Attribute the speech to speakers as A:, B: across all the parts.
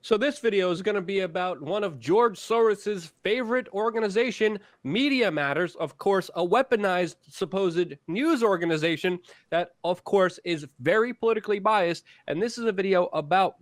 A: So this video is going to be about one of George Soros's favorite organization, Media Matters, of course, a weaponized supposed news organization that, of course, is very politically biased. And this is a video about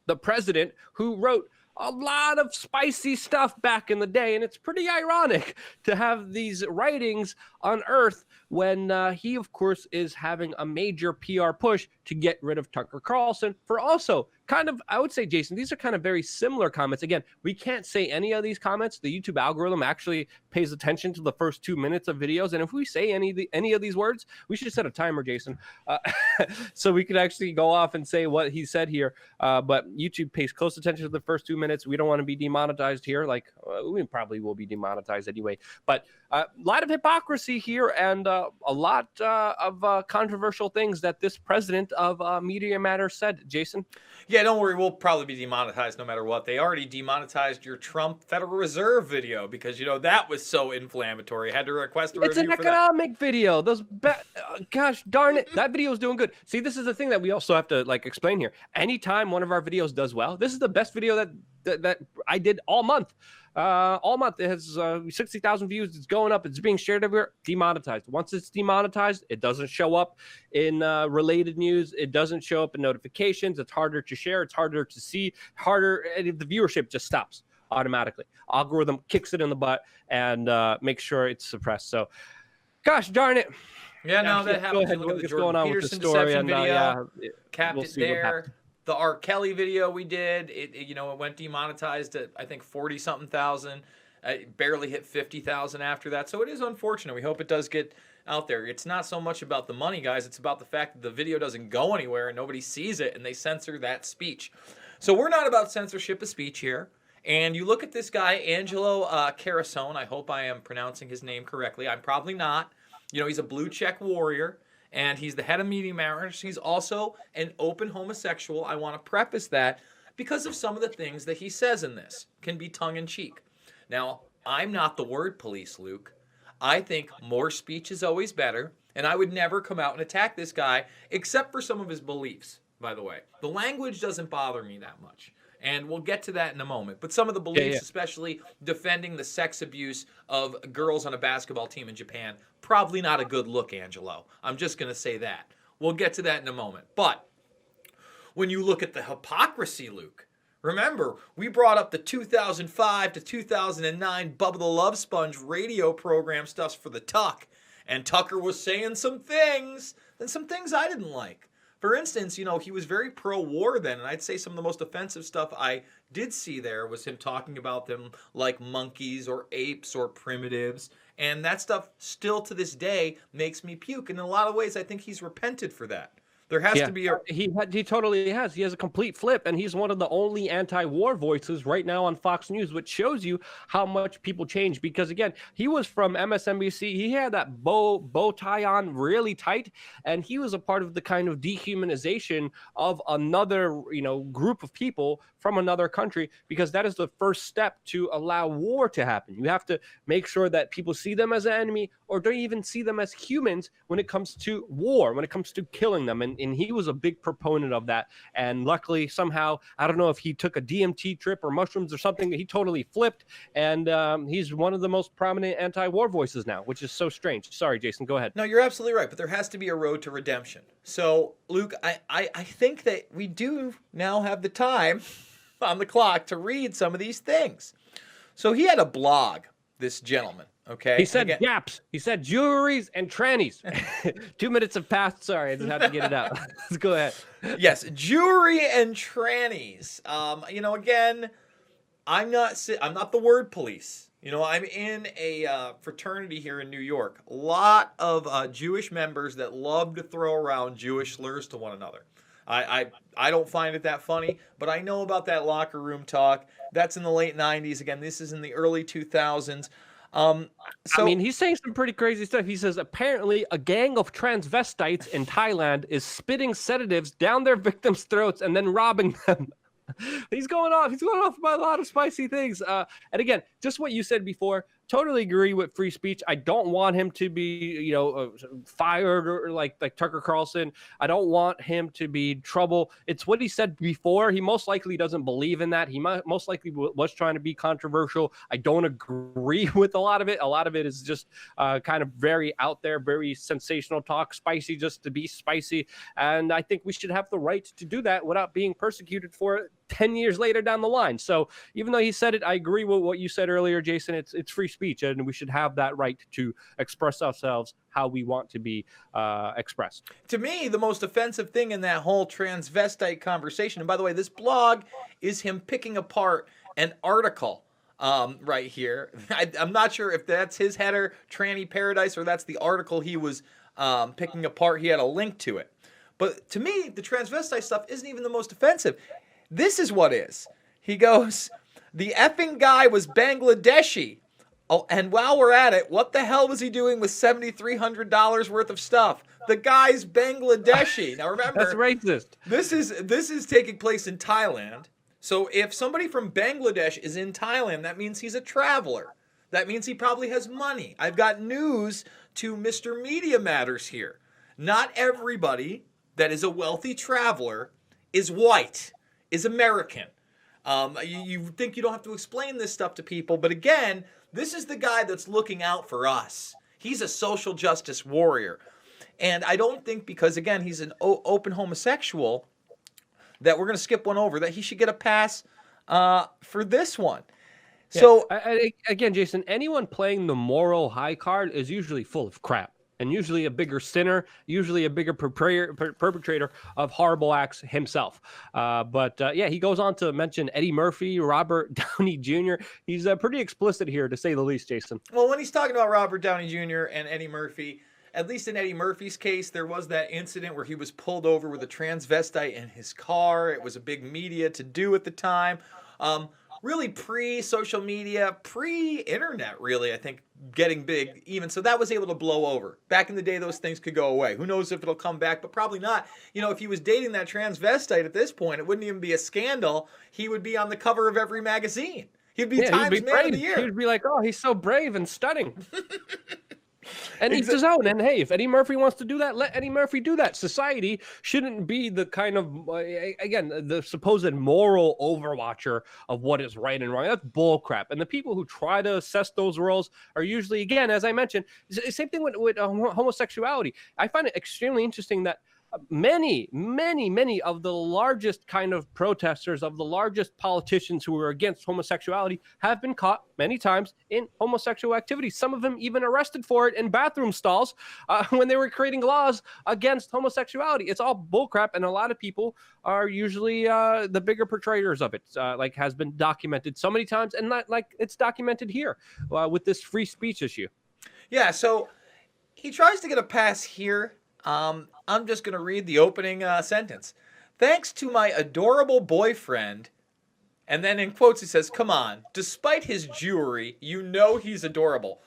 A: the president who wrote a lot of spicy stuff back in the day. And it's pretty ironic to have these writings unearthed when he, of course, is having a major PR push to get rid of Tucker Carlson for also kind of, I would say, Jason, these are kind of very similar comments. Again, we can't say any of these comments. The YouTube algorithm actually pays attention to the first 2 minutes of videos. And if we say any of these words, we should set a timer, Jason, so we could actually go off and say what he said here. But YouTube pays close attention to the first 2 minutes. We don't want to be demonetized here. Like we probably will be demonetized anyway. But a lot of hypocrisy here and a lot of controversial things that this president of Media Matters said. Jason?
B: Yeah, don't worry. We'll probably be demonetized no matter what. They already demonetized your Trump Federal Reserve video because, you know, that was so inflammatory. I had to request a review for that.
A: It's an economic video. Gosh darn it. That video is doing good. See, this is the thing that we also have to like explain here. Anytime one of our videos does well, this is the best video that I did all month. All month. It has 60,000 views. It's going up. It's being shared everywhere. Demonetized. Once it's demonetized, it doesn't show up in related news. It doesn't show up in notifications. It's harder to share. It's harder to see. And the viewership just stops automatically. Algorithm kicks it in the butt and makes sure it's suppressed. So, gosh darn it.
B: Yeah, no, that happens. Look at the Jordan Peterson deception video. Capped it there. The R. Kelly video we did, it went demonetized at, I think, 40-something thousand. It barely hit 50,000 after that. So it is unfortunate. We hope it does get out there. It's not so much about the money, guys. It's about the fact that the video doesn't go anywhere and nobody sees it and they censor that speech. So we're not about censorship of speech here. And you look at this guy, Angelo Carasone. I hope I am pronouncing his name correctly. I'm probably not. You know, he's a blue check warrior. And he's the head of Media Matters. He's also an open homosexual. I want to preface that because of some of the things that he says in this can be tongue-in-cheek. Now, I'm not the word police, Luke. I think more speech is always better, and I would never come out and attack this guy except for some of his beliefs, by the way. The language doesn't bother me that much. And we'll get to that in a moment. But some of the beliefs, especially defending the sex abuse of girls on a basketball team in Japan, probably not a good look, Angelo. I'm just going to say that. We'll get to that in a moment. But when you look at the hypocrisy, Luke, remember, we brought up the 2005 to 2009 Bubba the Love Sponge radio program stuffs for the Tuck. And Tucker was saying some things, and some things I didn't like. For instance, you know, he was very pro-war then, and I'd say some of the most offensive stuff I did see there was him talking about them like monkeys or apes or primitives, and that stuff still to this day makes me puke. And in a lot of ways, I think he's repented for that. There has to be a...
A: He totally has. He has a complete flip, and he's one of the only anti-war voices right now on Fox News, which shows you how much people change. Because, again, he was from MSNBC. He had that bow tie on really tight, and he was a part of the kind of dehumanization of another, group of people from another country, because that is the first step to allow war to happen. You have to make sure that people see them as an enemy or don't even see them as humans when it comes to war, when it comes to killing them. And he was a big proponent of that. And luckily, somehow, I don't know if he took a DMT trip or mushrooms or something, he totally flipped. And he's one of the most prominent anti-war voices now, which is so strange. Sorry, Jason, go ahead.
B: No, you're absolutely right. But there has to be a road to redemption. So, Luke, I think that we do now have the time on the clock to read some of these things. So he had a blog, this gentleman. Okay.
A: He said gaps. He said jewelries and trannies. 2 minutes have passed. Sorry, I just have to get it out. Let's go ahead.
B: Yes, jewelry and trannies. Again, I'm not the word police. I'm in a fraternity here in New York. A lot of Jewish members that love to throw around Jewish slurs to one another. I don't find it that funny, but I know about that locker room talk. That's in the late 90s. Again, this is in the early 2000s.
A: He's saying some pretty crazy stuff. He says, apparently a gang of transvestites in Thailand is spitting sedatives down their victims' throats and then robbing them. He's going off. He's going off about a lot of spicy things. And again, just what you said before, totally agree with free speech. I don't want him to be, fired or like Tucker Carlson. I don't want him to be in trouble. It's what he said before. He most likely doesn't believe in that. He most likely was trying to be controversial. I don't agree with a lot of it. A lot of it is just kind of very out there, very sensational talk, spicy just to be spicy. And I think we should have the right to do that without being persecuted for it 10 years later down the line. So even though he said it, I agree with what you said earlier, Jason. It's free speech, and we should have that right to express ourselves how we want to be expressed.
B: To me, the most offensive thing in that whole transvestite conversation, and by the way, this blog is him picking apart an article right here. I'm not sure if that's his header, Tranny Paradise, or that's the article he was picking apart. He had a link to it. But to me, the transvestite stuff isn't even the most offensive. This is what is. He goes, the effing guy was Bangladeshi. Oh, and while we're at it, what the hell was he doing with $7,300 worth of stuff? The guy's Bangladeshi. Now remember,
A: that's racist.
B: This is taking place in Thailand. So if somebody from Bangladesh is in Thailand, that means he's a traveler. That means he probably has money. I've got news to Mr. Media Matters here. Not everybody that is a wealthy traveler is white, is American. You think you don't have to explain this stuff to people, but again, this is the guy that's looking out for us. He's a social justice warrior. And I don't think because, again, he's an open homosexual that we're going to skip one over, that he should get a pass for this one.
A: Yeah.
B: So,
A: again, Jason, anyone playing the moral high card is usually full of crap. And usually a bigger sinner, usually a bigger perpetrator of horrible acts himself. But he goes on to mention Eddie Murphy, Robert Downey Jr. He's pretty explicit here, to say the least, Jason.
B: Well, when he's talking about Robert Downey Jr. and Eddie Murphy, at least in Eddie Murphy's case, there was that incident where he was pulled over with a transvestite in his car. It was a big media to-do at the time. Really pre-social media, pre-internet, really, I think, getting big even. So that was able to blow over. Back in the day, those things could go away. Who knows if it'll come back, but probably not. If he was dating that transvestite at this point, it wouldn't even be a scandal. He would be on the cover of every magazine. He'd be Times Man of the Year.
A: He'd be like, oh, he's so brave and stunning. And each his own. And hey, if Eddie Murphy wants to do that, let Eddie Murphy do that. Society shouldn't be the kind of, again, the supposed moral overwatcher of what is right and wrong. That's bullcrap. And the people who try to assess those roles are usually, again, as I mentioned, same thing with homosexuality. I find it extremely interesting that many of the largest kind of protesters, of the largest politicians who are against homosexuality, have been caught many times in homosexual activity. Some of them even arrested for it in bathroom stalls when they were creating laws against homosexuality. It's all bullcrap, and a lot of people are usually the bigger portrayers of it, like has been documented so many times, and not like it's documented here with this free speech issue.
B: Yeah, so he tries to get a pass here. I'm just going to read the opening sentence. Thanks to my adorable boyfriend, and then in quotes he says, come on, despite his Jewry, he's adorable.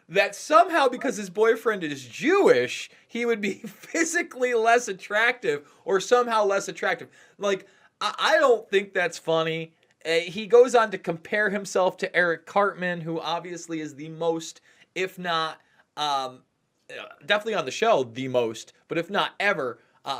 B: That somehow because his boyfriend is Jewish, he would be physically less attractive or somehow less attractive. Like, I don't think that's funny. He goes on to compare himself to Eric Cartman, who obviously is the most, if not... definitely on the show, the most, but if not ever,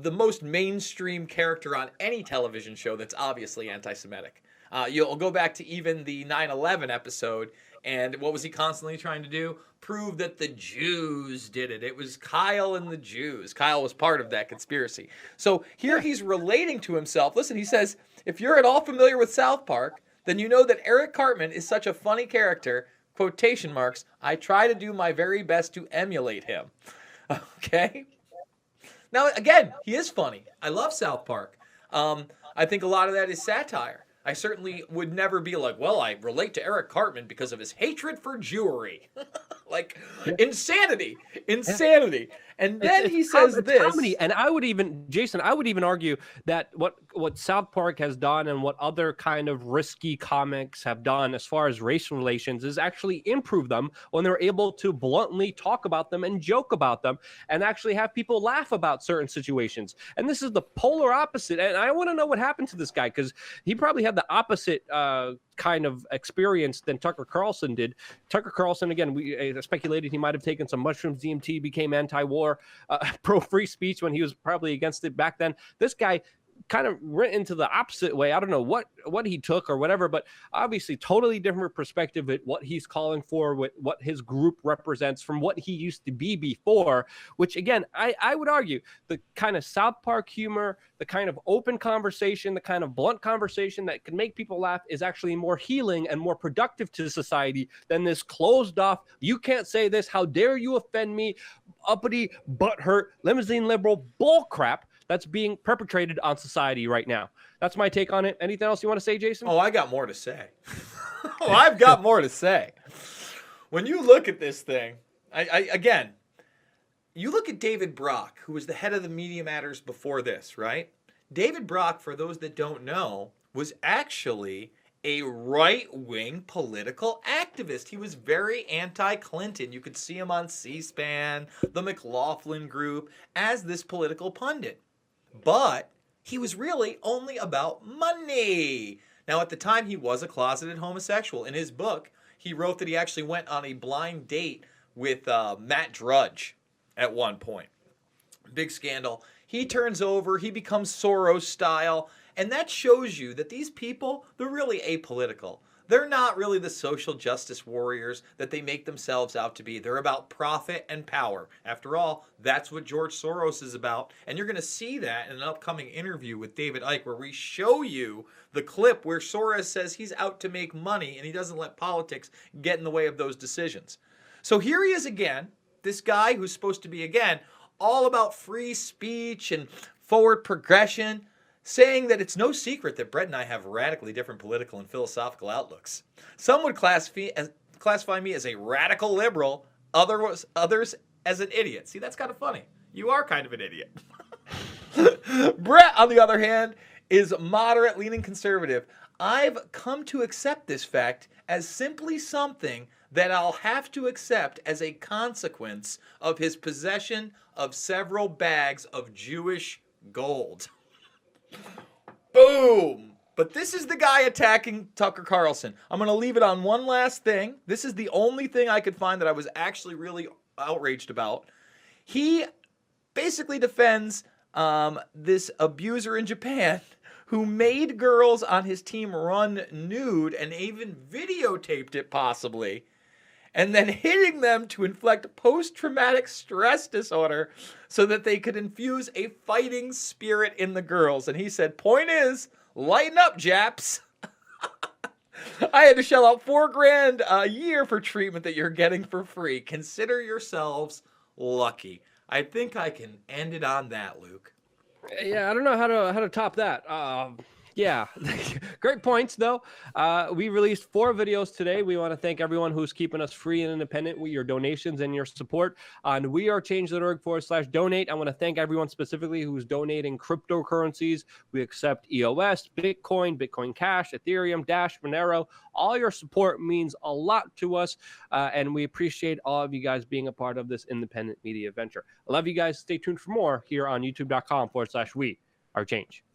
B: the most mainstream character on any television show that's obviously anti-Semitic. You'll go back to even the 9/11 episode, and what was he constantly trying to do? Prove that the Jews did it. It was Kyle and the Jews. Kyle was part of that conspiracy. So here he's relating to himself. Listen, he says, if you're at all familiar with South Park, then you know that Eric Cartman is such a funny character, quotation marks, I try to do my very best to emulate him. Okay? Now, again, he is funny. I love South Park. I think a lot of that is satire. I certainly would never be like, well, I relate to Eric Cartman because of his hatred for Jewry. Insanity. Insanity. Yeah. And then he says this.
A: Comedy. And I would even, Jason, argue that what South Park has done and what other kind of risky comics have done as far as race relations is actually improve them when they're able to bluntly talk about them and joke about them and actually have people laugh about certain situations. And this is the polar opposite. And I want to know what happened to this guy, because he probably had the opposite kind of experience than Tucker Carlson did. Tucker Carlson, again, we speculated he might have taken some mushrooms, DMT, became anti-war, pro-free speech when he was probably against it back then. This guy kind of went into the opposite way. I don't know what he took or whatever, but obviously totally different perspective at what he's calling for, what his group represents from what he used to be before, which again, I would argue the kind of South Park humor, the kind of open conversation, the kind of blunt conversation that can make people laugh is actually more healing and more productive to society than this closed off, you can't say this, how dare you offend me, uppity, butthurt, limousine liberal bull crap that's being perpetrated on society right now. That's my take on it. Anything else you want to say, Jason?
B: Oh, I got more to say. I've got more to say. When you look at this thing, again, you look at David Brock, who was the head of the Media Matters before this, right? David Brock, for those that don't know, was actually a right-wing political activist. He was very anti-Clinton. You could see him on C-SPAN, the McLaughlin Group, as this political pundit. But he was really only about money. Now, at the time, he was a closeted homosexual. In his book, he wrote that he actually went on a blind date with Matt Drudge at one point. Big scandal. He turns over. He becomes Soros style. And that shows you that these people, they're really apolitical. They're not really the social justice warriors that they make themselves out to be. They're about profit and power. After all, that's what George Soros is about. And you're going to see that in an upcoming interview with David Icke, where we show you the clip where Soros says he's out to make money and he doesn't let politics get in the way of those decisions. So here he is again, this guy who's supposed to be, again, all about free speech and forward progression, saying that it's no secret that Brett and I have radically different political and philosophical outlooks. Some would classify me as a radical liberal, others as an idiot. See, that's kind of funny. You are kind of an idiot. Brett, on the other hand, is moderate, leaning conservative. I've come to accept this fact as simply something that I'll have to accept as a consequence of his possession of several bags of Jewish gold. Boom! But this is the guy attacking Tucker Carlson. I'm going to leave it on one last thing. This is the only thing I could find that I was actually really outraged about. He basically defends this abuser in Japan who made girls on his team run nude and even videotaped it possibly, and then hitting them to inflict post-traumatic stress disorder so that they could infuse a fighting spirit in the girls. And he said, point is, lighten up, Japs. I had to shell out $4,000 a year for treatment that you're getting for free. Consider yourselves lucky. I think I can end it on that, Luke.
A: Yeah, I don't know how to top that. Yeah, great points, though. We released 4 videos today. We want to thank everyone who's keeping us free and independent with your donations and your support on wearechange.org/donate. I want to thank everyone specifically who's donating cryptocurrencies. We accept EOS, Bitcoin, Bitcoin Cash, Ethereum, Dash, Monero. All your support means a lot to us, and we appreciate all of you guys being a part of this independent media venture. I love you guys. Stay tuned for more here on youtube.com/we are change.